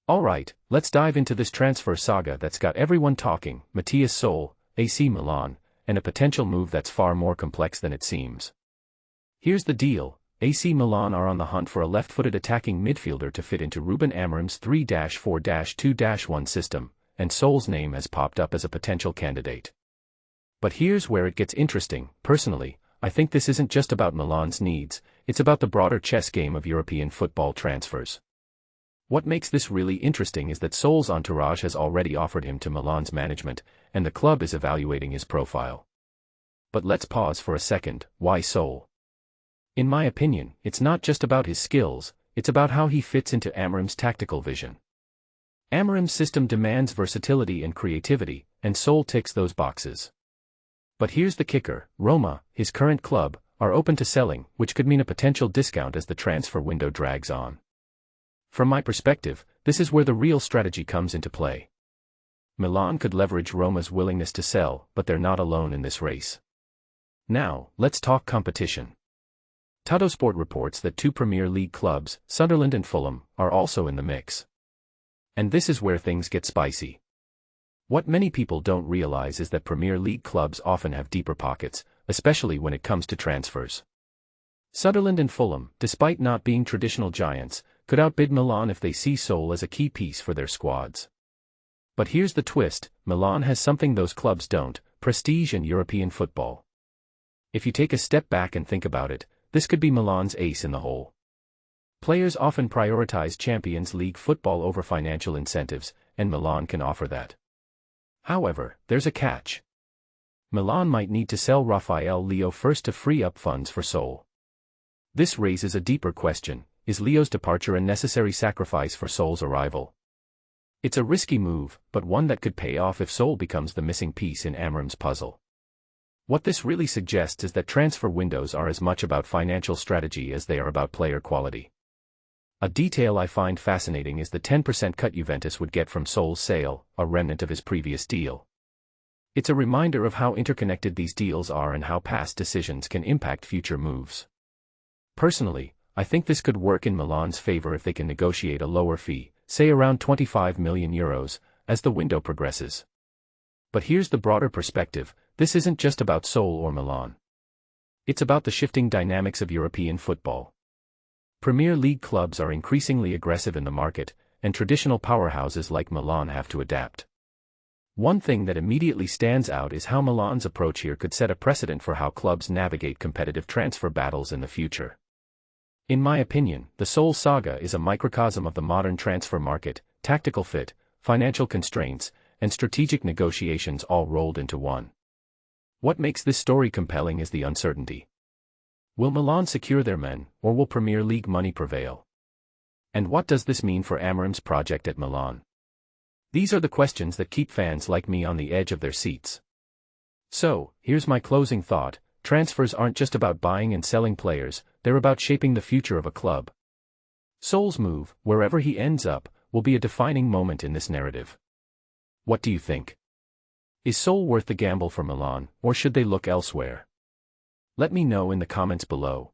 Alright, let's dive into this transfer saga that's got everyone talking. Matias Soule, AC Milan, and a potential move that's far more complex than it seems. Here's the deal, AC Milan are on the hunt for a left-footed attacking midfielder to fit into Ruben Amorim's 3-4-2-1 system, and Soule's name has popped up as a potential candidate. But here's where it gets interesting. Personally, I think this isn't just about Milan's needs, it's about the broader chess game of European football transfers. What makes this really interesting is that Soule's entourage has already offered him to Milan's management, and the club is evaluating his profile. But let's pause for a second. Why Soule? In my opinion, it's not just about his skills, it's about how he fits into Amorim's tactical vision. Amorim's system demands versatility and creativity, and Soule ticks those boxes. But here's the kicker: Roma, his current club, are open to selling, which could mean a potential discount as the transfer window drags on. From my perspective, this is where the real strategy comes into play. Milan could leverage Roma's willingness to sell, but they're not alone in this race. Now, let's talk competition. Tuttosport reports that two Premier League clubs, Sunderland and Fulham, are also in the mix. And this is where things get spicy. What many people don't realize is that Premier League clubs often have deeper pockets, especially when it comes to transfers. Sunderland and Fulham, despite not being traditional giants, could outbid Milan if they see Soule as a key piece for their squads. But here's the twist: Milan has something those clubs don't: prestige and European football. If you take a step back and think about it, this could be Milan's ace in the hole. Players often prioritize Champions League football over financial incentives, and Milan can offer that. However, there's a catch. Milan might need to sell Rafael Leo first to free up funds for Soule. This raises a deeper question: is Leo's departure a necessary sacrifice for Soule's arrival? It's a risky move, but one that could pay off if Soule becomes the missing piece in Amorim's puzzle. What this really suggests is that transfer windows are as much about financial strategy as they are about player quality. A detail I find fascinating is the 10% cut Juventus would get from Soule's sale, a remnant of his previous deal. It's a reminder of how interconnected these deals are and how past decisions can impact future moves. Personally, I think this could work in Milan's favor if they can negotiate a lower fee, say around €25 million, as the window progresses. But here's the broader perspective: this isn't just about Soule or Milan. It's about the shifting dynamics of European football. Premier League clubs are increasingly aggressive in the market, and traditional powerhouses like Milan have to adapt. One thing that immediately stands out is how Milan's approach here could set a precedent for how clubs navigate competitive transfer battles in the future. In my opinion, the Soule saga is a microcosm of the modern transfer market: tactical fit, financial constraints, and strategic negotiations all rolled into one. What makes this story compelling is the uncertainty. Will Milan secure their men, or will Premier League money prevail? And what does this mean for Amorim's project at Milan? These are the questions that keep fans like me on the edge of their seats. So, here's my closing thought: transfers aren't just about buying and selling players, they're about shaping the future of a club. Soule's move, wherever he ends up, will be a defining moment in this narrative. What do you think? Is Soule worth the gamble for Milan, or should they look elsewhere? Let me know in the comments below.